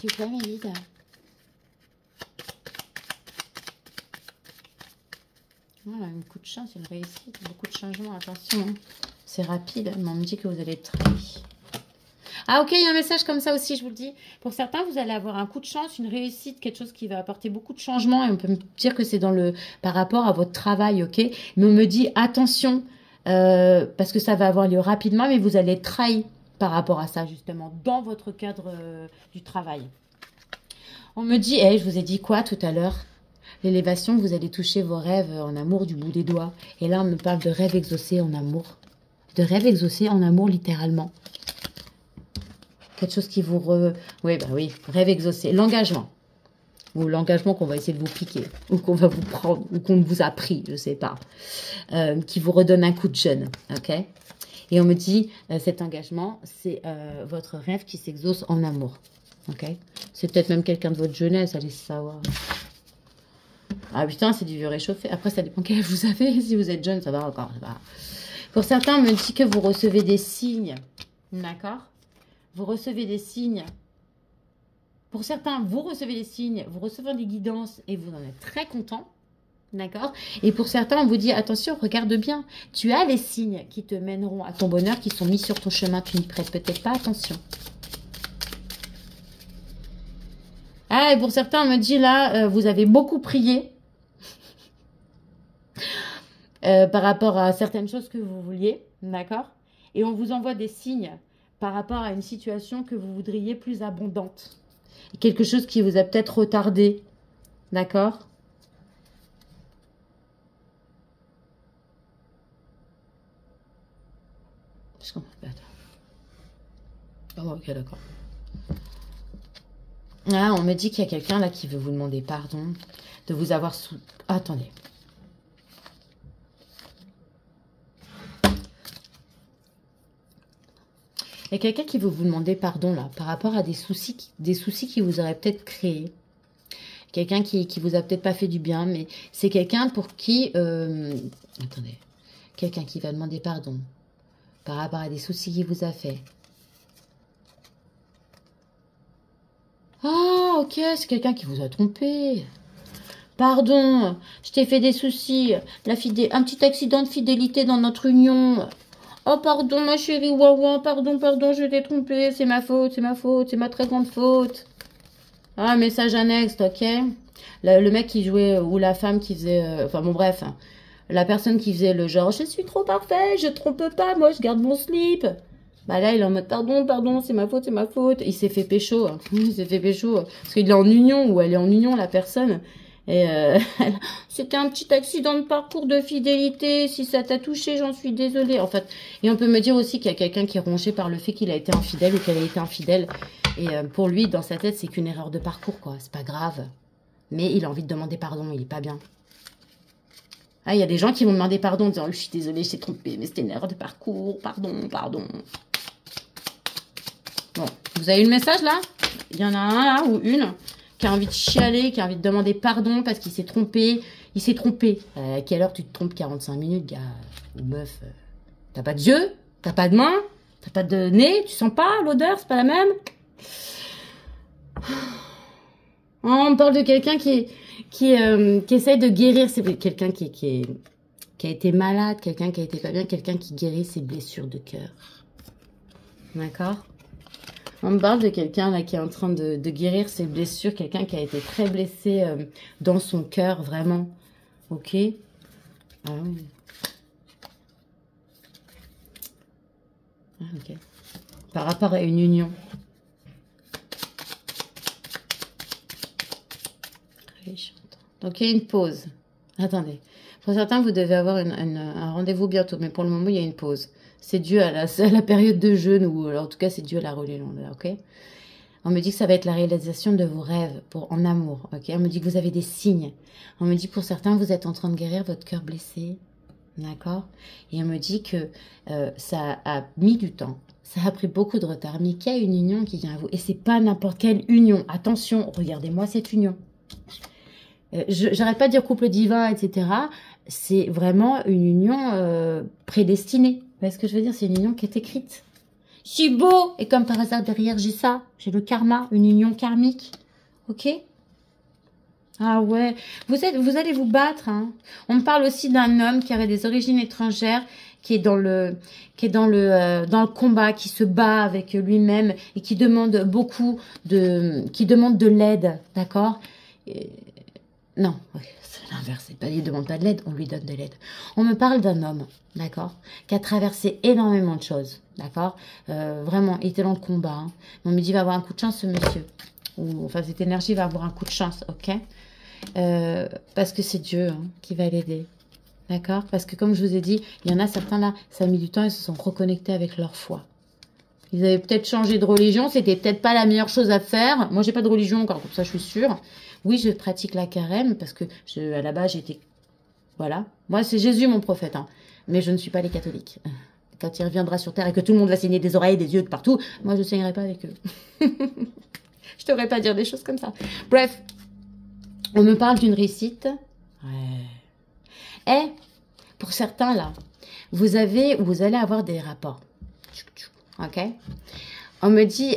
S'il vous plaît, mes guides. Voilà, un coup de chance, une réussite, beaucoup de changements, attention. Hein. C'est rapide, mais on me dit que vous allez être trahi. Ah ok, il y a un message comme ça aussi, je vous le dis. Pour certains, vous allez avoir un coup de chance, une réussite, quelque chose qui va apporter beaucoup de changements. Et on peut me dire que c'est par rapport à votre travail, ok. Mais on me dit, attention, parce que ça va avoir lieu rapidement, mais vous allez être trahi par rapport à ça, justement, dans votre cadre du travail. On me dit, je vous ai dit quoi tout à l'heure? L'élévation, vous allez toucher vos rêves en amour du bout des doigts. Et là, on me parle de rêves exaucés en amour. De rêves exaucés en amour, littéralement. Quelque chose qui vous... Oui, bah oui, rêve exaucé. L'engagement. Ou l'engagement qu'on va essayer de vous piquer. Ou qu'on va vous prendre. Ou qu'on vous a pris, je sais pas. Qui vous redonne un coup de jeûne. Ok? Et on me dit, cet engagement, c'est votre rêve qui s'exauce en amour. Ok? C'est peut-être même quelqu'un de votre jeunesse, allez savoir. Ah putain, c'est du vieux réchauffé. Après, ça dépend quel âge vous avez. Si vous êtes jeune, ça va encore. Ça va. Pour certains, on me dit que vous recevez des signes. D'accord? Vous recevez des signes. Pour certains, vous recevez des signes, vous recevez des guidances et vous en êtes très content. D'accord? Et pour certains, on vous dit, attention, regarde bien. Tu as les signes qui te mèneront à ton bonheur, qui sont mis sur ton chemin. Tu n'y prêtes peut-être pas attention. Ah, et pour certains, on me dit là, vous avez beaucoup prié. Par rapport à certaines choses que vous vouliez, d'accord? Et on vous envoie des signes par rapport à une situation que vous voudriez plus abondante. Quelque chose qui vous a peut-être retardé, d'accord? Je comprends pas. Oh, ok, d'accord. Ah, on me dit qu'il y a quelqu'un là qui veut vous demander pardon de vous avoir sous... Ah, attendez. Il y a quelqu'un qui veut vous demander pardon là par rapport à des soucis qui vous auraient peut-être créés. Quelqu'un qui vous a peut-être pas fait du bien, mais c'est quelqu'un pour qui... Attendez. Quelqu'un qui va demander pardon par rapport à des soucis qu'il vous a fait. Ah, ok, c'est quelqu'un qui vous a trompé. Pardon, je t'ai fait des soucis. Un petit accident de fidélité dans notre union. Oh, pardon, ma chérie, waouh, pardon, je t'ai trompé. C'est ma faute, c'est ma très grande faute. Ah, message annexe, ok. Le mec qui jouait, ou la femme qui faisait... enfin, bon, bref. Hein, la personne qui faisait le genre, je suis trop parfait, je trompe pas, moi, je garde mon slip. Bah là, il est en mode, pardon, c'est ma faute. Il s'est fait pécho. Hein. Il s'est fait pécho. Parce qu'il est en union, ou elle est en union, la personne. Et c'était un petit accident de parcours de fidélité. Si ça t'a touché, j'en suis désolée. En fait, et on peut me dire aussi qu'il y a quelqu'un qui est rongé par le fait qu'il a été infidèle ou qu'elle a été infidèle. Et pour lui, dans sa tête, c'est qu'une erreur de parcours, quoi. C'est pas grave. mais il a envie de demander pardon, il est pas bien. Ah, il y a des gens qui vont demander pardon en disant, je suis désolée, je t'ai trompé, mais c'était une erreur de parcours, pardon, pardon. Bon, vous avez eu le message là? Il y en a un là, ou une, qui a envie de chialer, qui a envie de demander pardon parce qu'il s'est trompé. Il s'est trompé. À quelle heure tu te trompes? 45 minutes, gars ou meuf? T'as pas de yeux? T'as pas de main? T'as pas de nez? Tu sens pas l'odeur? C'est pas la même? On parle de quelqu'un qui essaye de guérir. C'est quelqu'un qui a été malade, quelqu'un qui a été pas bien, quelqu'un qui guérit ses blessures de cœur. D'accord? On me parle de quelqu'un là qui est en train de guérir ses blessures, quelqu'un qui a été très blessé dans son cœur, vraiment. Ok? Ah oui. Ah, ok. Par rapport à une union. Donc il y a une pause. Attendez. Pour certains, vous devez avoir un rendez-vous bientôt, mais pour le moment, il y a une pause. C'est dû à la période de jeûne, ou en tout cas, c'est dû à la religion, ok? On me dit que ça va être la réalisation de vos rêves en amour, ok? On me dit que vous avez des signes. On me dit pour certains, vous êtes en train de guérir votre cœur blessé, d'accord? Et on me dit que ça a mis du temps, ça a pris beaucoup de retard, mais qu'il y a une union qui vient à vous. Et c'est pas n'importe quelle union. Attention, regardez-moi cette union. J'arrête pas de dire couple divin, etc. C'est vraiment une union prédestinée. Vous voyez ce que je veux dire? C'est une union qui est écrite. C'est beau! Et comme par hasard, derrière, j'ai ça. J'ai le karma, une union karmique. Ok? Ah ouais. Vous allez vous battre. Hein. On me parle aussi d'un homme qui aurait des origines étrangères, qui est dans le combat, qui se bat avec lui-même et qui demande de l'aide. D'accord? Non, c'est l'inverse, c'est pas, il ne demande pas de l'aide, on lui donne de l'aide. On me parle d'un homme, d'accord, qui a traversé énormément de choses, d'accord, vraiment, il était dans le combat. Hein. On me dit, il va avoir un coup de chance, ce monsieur. Ou, enfin, cette énergie va avoir un coup de chance, ok, parce que c'est Dieu hein, qui va l'aider, d'accord, parce que comme je vous ai dit, il y en a certains là, ça a mis du temps, ils se sont reconnectés avec leur foi. Ils avaient peut-être changé de religion, c'était peut-être pas la meilleure chose à faire. Moi, j'ai pas de religion encore, comme ça, je suis sûre. Oui, je pratique la carême parce que à la base, j'étais... Voilà. Moi, c'est Jésus, mon prophète. Hein. Mais je ne suis pas les catholiques. Quand il reviendra sur Terre et que tout le monde va saigner des oreilles, des yeux, de partout, moi, je ne saignerai pas avec eux. Je devrais pas dire des choses comme ça. Bref, on me parle d'une réussite. Ouais. Et, pour certains, là, vous allez avoir des rapports. Ok? On me dit...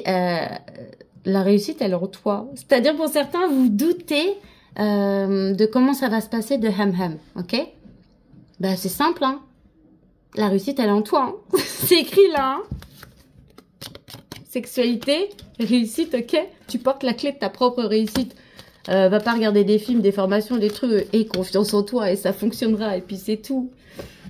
la réussite, elle est en toi. C'est-à-dire, pour certains, vous doutez de comment ça va se passer de ham-ham, ok? Ben, c'est simple, hein. La réussite, elle est en toi. Hein. C'est écrit là, hein. Sexualité, réussite, ok? Tu portes la clé de ta propre réussite. Va pas regarder des films, des formations, des trucs, et confiance en toi, et ça fonctionnera, et puis c'est tout.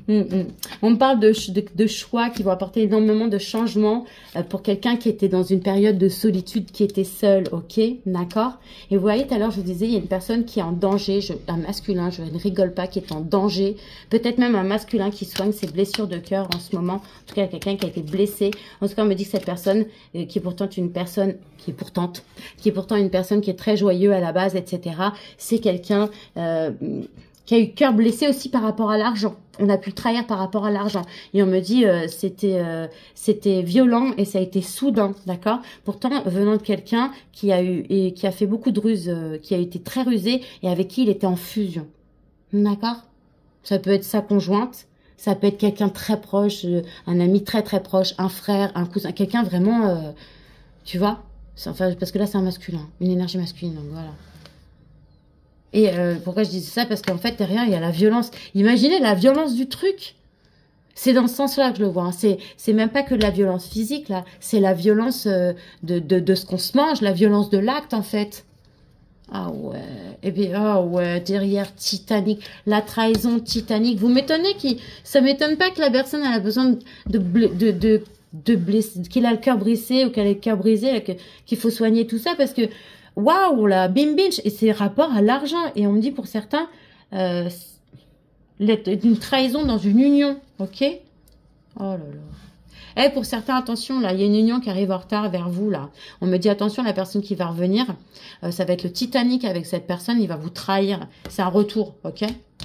On me parle de choix qui vont apporter énormément de changements pour quelqu'un qui était dans une période de solitude, qui était seul, ok, d'accord. Et vous voyez, tout à l'heure, je vous disais, il y a une personne qui est en danger, un masculin, je ne rigole pas, qui est en danger, peut-être même un masculin qui soigne ses blessures de cœur en ce moment, en tout cas quelqu'un qui a été blessé. En tout cas, on me dit que cette personne, qui est pourtant une personne, qui est pourtant une personne qui est très joyeuse à la base, etc., c'est quelqu'un... qui a eu cœur blessé aussi par rapport à l'argent. On a pu le trahir par rapport à l'argent. Et on me dit, c'était violent et ça a été soudain, d'accord? Pourtant, venant de quelqu'un qui a fait beaucoup de ruses, qui a été très rusé et avec qui il était en fusion. D'accord? Ça peut être sa conjointe, ça peut être quelqu'un très proche, un ami très très proche, un frère, un cousin, quelqu'un vraiment, tu vois? Enfin, parce que là, c'est un masculin, une énergie masculine, donc voilà. Et pourquoi je disais ça? Parce qu'en fait, derrière, il y a la violence. Imaginez la violence du truc. C'est dans ce sens-là que je le vois. Hein. C'est même pas que de la violence physique, là. C'est la violence de ce qu'on se mange, la violence de l'acte, en fait. Ah ouais. Et puis, ah ouais, derrière, Titanic. La trahison Titanic. Vous m'étonnez ça m'étonne pas que la personne elle a besoin de blesser, qu'il a le cœur brisé ou qu'elle ait le cœur brisé, qu'il faut soigner tout ça parce que waouh, la bim binge, et c'est rapport à l'argent. Et on me dit pour certains, une trahison dans une union, ok? Oh là là. Eh, pour certains, attention, là, il y a une union qui arrive en retard vers vous, là. On me dit, attention, la personne qui va revenir, ça va être le Titanic avec cette personne, il va vous trahir. C'est un retour, ok?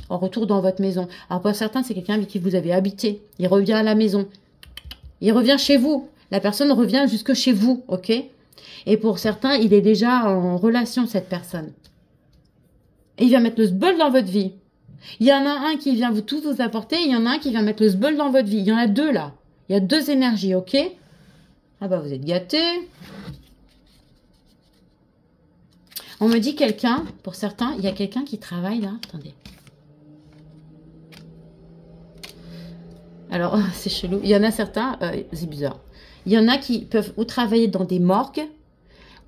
Un retour dans votre maison. Alors, pour certains, c'est quelqu'un avec qui vous avez habité. Il revient à la maison. Il revient chez vous. La personne revient jusque chez vous, ok? Et pour certains, il est déjà en relation, cette personne. Et il vient mettre le sbeul dans votre vie. Il y en a un qui vient tout vous apporter, il y en a un qui vient mettre le sbeul dans votre vie. Il y en a deux, là. Il y a deux énergies, ok? Ah bah, vous êtes gâtés. On me dit quelqu'un, pour certains, il y a quelqu'un qui travaille, là. Attendez. Alors, c'est chelou. Il y en a certains, c'est bizarre. Il y en a qui peuvent ou travailler dans des morgues,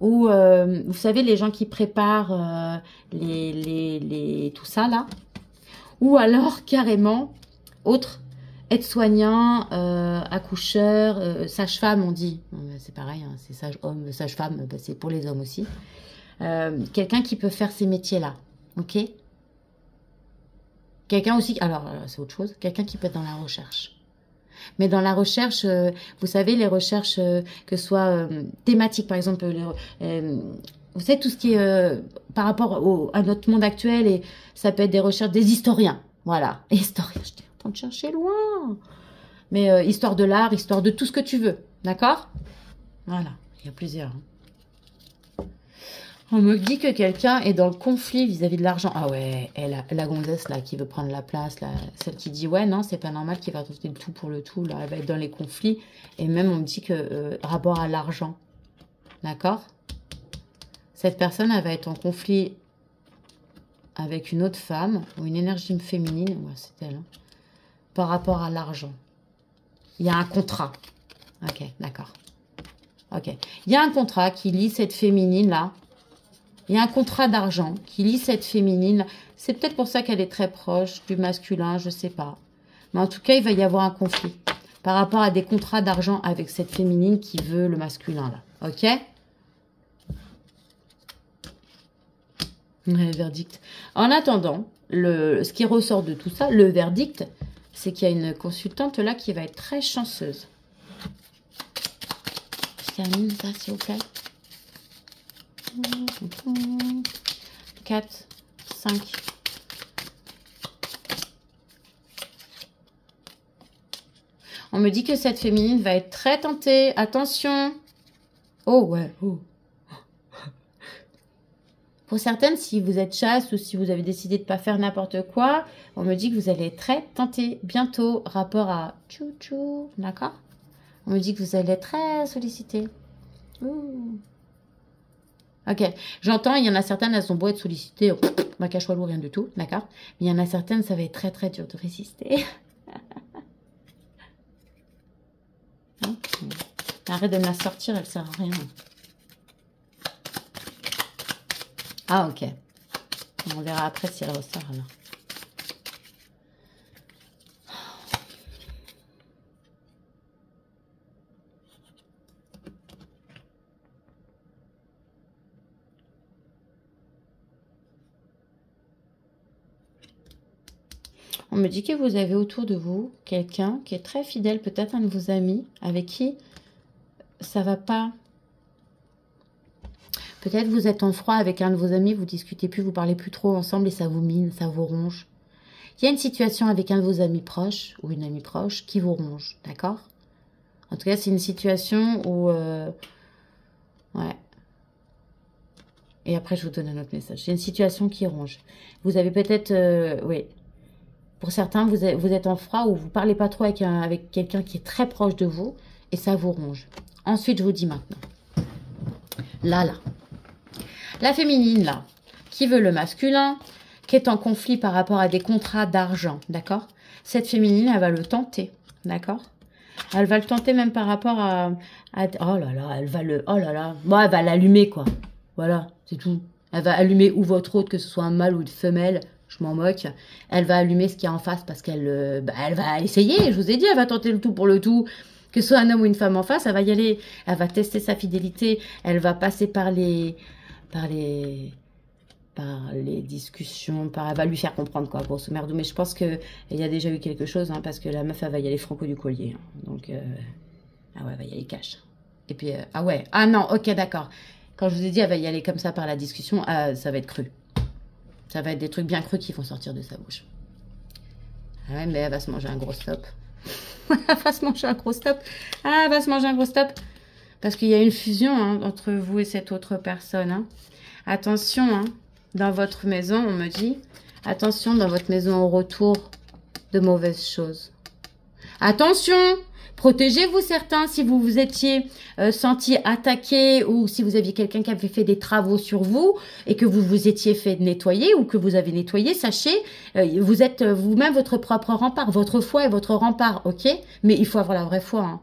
ou, vous savez, les gens qui préparent tout ça, là. Ou alors, carrément, autre, aide-soignant, accoucheur, sage-femme, on dit. C'est pareil, hein, c'est sage-homme, sage-femme, bah, c'est pour les hommes aussi. Quelqu'un qui peut faire ces métiers-là, ok? Quelqu'un aussi, alors, c'est autre chose, quelqu'un qui peut être dans la recherche. Mais dans la recherche, vous savez, les recherches, que ce soit thématiques, par exemple, vous savez, tout ce qui est par rapport à notre monde actuel, et ça peut être des recherches des historiens. Voilà, historiens, je t'ai en train de chercher loin. Mais histoire de l'art, histoire de tout ce que tu veux, d'accord? Voilà, il y a plusieurs. On me dit que quelqu'un est dans le conflit vis-à-vis de l'argent. Ah ouais, la gonzesse là qui veut prendre la place, là, celle qui dit ouais non c'est pas normal, qui va tenter le tout pour le tout, là elle va être dans les conflits. Et même on me dit que rapport à l'argent, d'accord? Cette personne elle va être en conflit avec une autre femme ou une énergie féminine, ouais, c'est elle, hein, par rapport à l'argent. Il y a un contrat. Ok, d'accord. Ok, il y a un contrat qui lie cette féminine là. Il y a un contrat d'argent qui lie cette féminine. C'est peut-être pour ça qu'elle est très proche du masculin, je sais pas. Mais en tout cas, il va y avoir un conflit par rapport à des contrats d'argent avec cette féminine qui veut le masculin, là. Ok? Le verdict. En attendant, ce qui ressort de tout ça, le verdict, c'est qu'il y a une consultante là qui va être très chanceuse. Je termine ça, s'il vous plaît. 4, 5. On me dit que cette féminine va être très tentée. Attention. Oh ouais. Oh. Pour certaines, si vous êtes chaste ou si vous avez décidé de ne pas faire n'importe quoi, on me dit que vous allez être très tentée bientôt. Rapport à tchou-tchou. D'accord? On me dit que vous allez être très sollicité. Ouh. Ok, j'entends, il y en a certaines, elles ont beau être sollicitées, ma cache-walou, rien du tout, d'accord? Mais il y en a certaines, ça va être très très dur de résister. Arrête de me la sortir, elle sert à rien. Ah ok, on verra après si elle ressort alors. On me dit que vous avez autour de vous quelqu'un qui est très fidèle, peut-être un de vos amis, avec qui ça va pas. Peut-être vous êtes en froid avec un de vos amis, vous discutez plus, vous parlez plus trop ensemble et ça vous mine, ça vous ronge. Il y a une situation avec un de vos amis proches ou une amie proche qui vous ronge, d'accord? En tout cas, c'est une situation où... ouais. Et après, je vous donne un autre message. C'est une situation qui ronge. Vous avez peut-être... oui. Pour certains, vous êtes en froid ou vous parlez pas trop avec quelqu'un qui est très proche de vous et ça vous ronge. Ensuite, je vous dis maintenant. Là. La féminine, là, qui veut le masculin, qui est en conflit par rapport à des contrats d'argent, d'accord? Cette féminine, elle va le tenter, d'accord? Elle va le tenter même par rapport à... Oh là là, elle va le... Oh là là. Bon, elle va l'allumer, quoi. Voilà, c'est tout. Elle va allumer ou votre autre, que ce soit un mâle ou une femelle... Je m'en moque. Elle va allumer ce qu'il y a en face parce qu'elle elle va essayer. Je vous ai dit, elle va tenter le tout pour le tout. Que ce soit un homme ou une femme en face, elle va y aller. Elle va tester sa fidélité. Elle va passer par les discussions. Elle va lui faire comprendre, quoi, grosso merdo. Mais je pense qu'il y a déjà eu quelque chose, hein, parce que la meuf, elle va y aller franco du collier. Hein. Donc, Ah ouais, elle va y aller cash. Et puis, ah ouais. Ah non, ok, d'accord. Quand je vous ai dit, elle va y aller comme ça par la discussion, ça va être cru. Ça va être des trucs bien crus qui vont sortir de sa bouche. Ah ouais, mais elle va se manger un gros stop. Elle va se manger un gros stop. Ah, elle va se manger un gros stop. Parce qu'il y a une fusion hein, entre vous et cette autre personne. Hein. Attention, hein, dans votre maison, on me dit, attention dans votre maison au retour de mauvaises choses. Attention, protégez-vous certains si vous vous étiez senti attaqué ou si vous aviez quelqu'un qui avait fait des travaux sur vous et que vous vous étiez fait nettoyer ou que vous avez nettoyé, sachez, vous êtes vous-même votre propre rempart. Votre foi est votre rempart, ok? Mais il faut avoir la vraie foi, hein,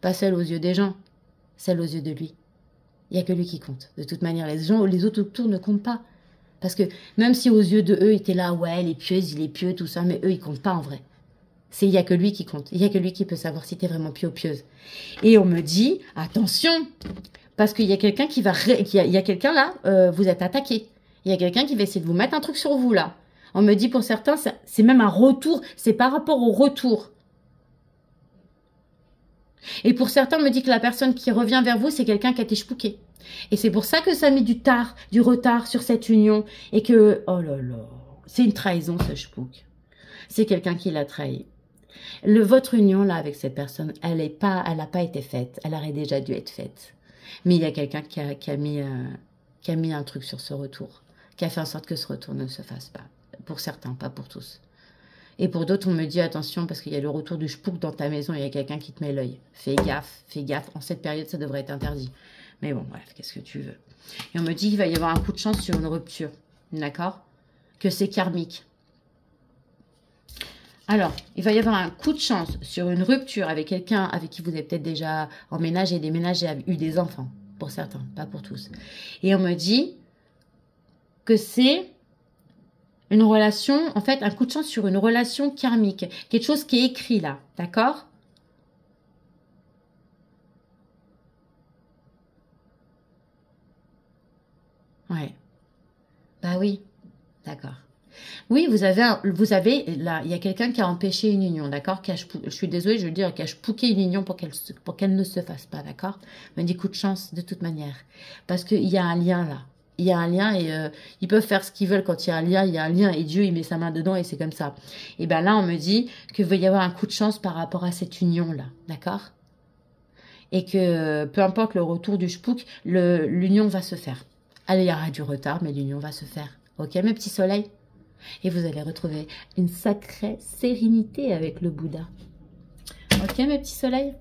pas celle aux yeux des gens. Celle aux yeux de lui. Il n'y a que lui qui compte. De toute manière, les gens, les autres autour ne comptent pas. Parce que même si aux yeux de eux, ils étaient là, ouais, les pieuses, il est pieux, tout ça, mais eux, ils comptent pas en vrai. Il n'y a que lui qui compte. Il n'y a que lui qui peut savoir si tu es vraiment pieux ou pieuse. Et on me dit, attention, parce qu'il y a quelqu'un qui va... Il y a quelqu'un là, vous êtes attaqué. Il y a quelqu'un qui va essayer de vous mettre un truc sur vous là. On me dit pour certains, c'est même un retour, c'est par rapport au retour. Et pour certains, on me dit que la personne qui revient vers vous, c'est quelqu'un qui a été chpouqué. Et c'est pour ça que ça a mis du retard sur cette union. Et que, oh là là, c'est une trahison ce chpouk. C'est quelqu'un qui l'a trahi. Votre union là avec cette personne, elle n'a pas été faite. Elle aurait déjà dû être faite. Mais il y a quelqu'un qui a mis un truc sur ce retour. Qui a fait en sorte que ce retour ne se fasse pas. Pour certains, pas pour tous. Et pour d'autres, on me dit attention parce qu'il y a le retour du chpouk dans ta maison, il y a quelqu'un qui te met l'œil. Fais gaffe, fais gaffe. En cette période, ça devrait être interdit. Mais bon, bref, qu'est-ce que tu veux? Et on me dit qu'il va y avoir un coup de chance sur une rupture. D'accord? Que c'est karmique. Alors, il va y avoir un coup de chance sur une rupture avec quelqu'un avec qui vous avez peut-être déjà emménagé, déménagé, eu des enfants. Pour certains, pas pour tous. Et on me dit que c'est... une relation, en fait, un coup de chance sur une relation karmique. Quelque chose qui est écrit là, d'accord? Ouais. Bah oui, d'accord. Oui, vous avez, là, il y a quelqu'un qui a empêché une union, d'accord? Je suis désolée, je veux dire, qui a chpouqué une union pour qu'elle ne se fasse pas, d'accord? Mais des coups de chance de toute manière. Parce qu'il y a un lien là. Il y a un lien et ils peuvent faire ce qu'ils veulent quand il y a un lien et Dieu il met sa main dedans et c'est comme ça. Et bien là on me dit qu'il va y avoir un coup de chance par rapport à cette union là, d'accord? Et que peu importe le retour du chpouk, l'union va se faire. Allez, il y aura du retard mais l'union va se faire. Ok mes petits soleils? Et vous allez retrouver une sacrée sérénité avec le Bouddha. Ok mes petits soleils?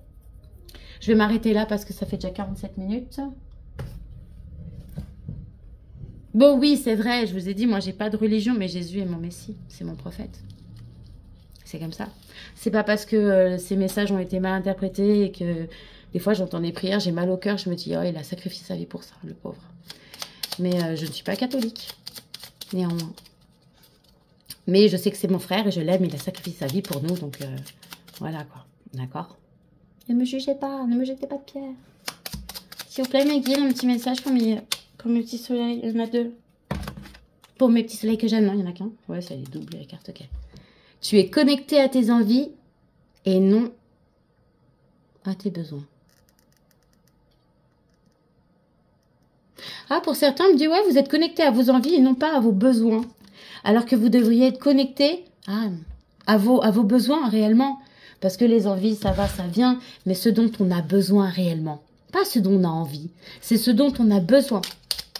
Je vais m'arrêter là parce que ça fait déjà 47 minutes. Bon, oui, c'est vrai, je vous ai dit, moi, j'ai pas de religion, mais Jésus est mon Messie, c'est mon prophète. C'est comme ça. C'est pas parce que ces messages ont été mal interprétés et que des fois, j'entends des prières, j'ai mal au cœur, je me dis, oh, il a sacrifié sa vie pour ça, le pauvre. Mais je ne suis pas catholique, néanmoins. Mais je sais que c'est mon frère et je l'aime, il a sacrifié sa vie pour nous, donc voilà, quoi. D'accord? Ne me jugez pas, ne me jetez pas de pierre. S'il vous plaît, mes guides, un petit message pour mes petits soleils. Il y en a deux. Pour mes petits soleils que j'aime, non, il n'y en a qu'un. Ouais, ça les double la carte, ok. Tu es connecté à tes envies et non à tes besoins. Ah, pour certains, on me dit, ouais, vous êtes connecté à vos envies et non pas à vos besoins. Alors que vous devriez être connecté à vos besoins réellement. Parce que les envies, ça va, ça vient, mais ce dont on a besoin réellement. Pas ce dont on a envie, c'est ce dont on a besoin.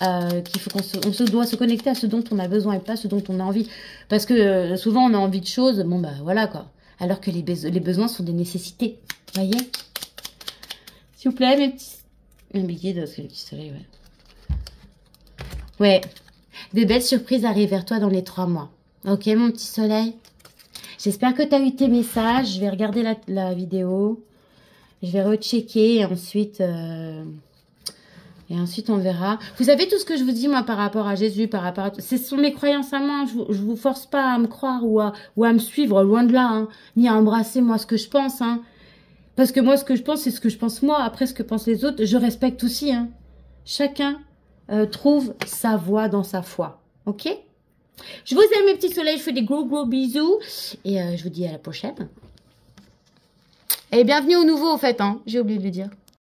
Qu'il faut on se doit se connecter à ce dont on a besoin et pas ce dont on a envie. Parce que souvent, on a envie de choses, bon, bah voilà quoi. Alors que les besoins sont des nécessités. Voyez? S'il vous plaît, mes guides, c'est le petit soleil, ouais. Ouais. Des belles surprises arrivent vers toi dans les 3 mois. Ok, mon petit soleil? J'espère que tu as eu tes messages. Je vais regarder la vidéo. Je vais rechecker et ensuite on verra. Vous avez tout ce que je vous dis, moi, par rapport à Jésus, par rapport à... Ce sont mes croyances à moi. Je vous force pas à me croire ou à me suivre, loin de là. Hein, ni à embrasser, moi, ce que je pense. Hein. Parce que moi, ce que je pense, c'est ce que je pense moi. Après, ce que pensent les autres, je respecte aussi. Hein. Chacun trouve sa voie dans sa foi. Ok? Je vous aime, mes petits soleils. Je fais des gros bisous. Et je vous dis à la prochaine. Et bienvenue au nouveau, au fait, hein. J'ai oublié de le dire.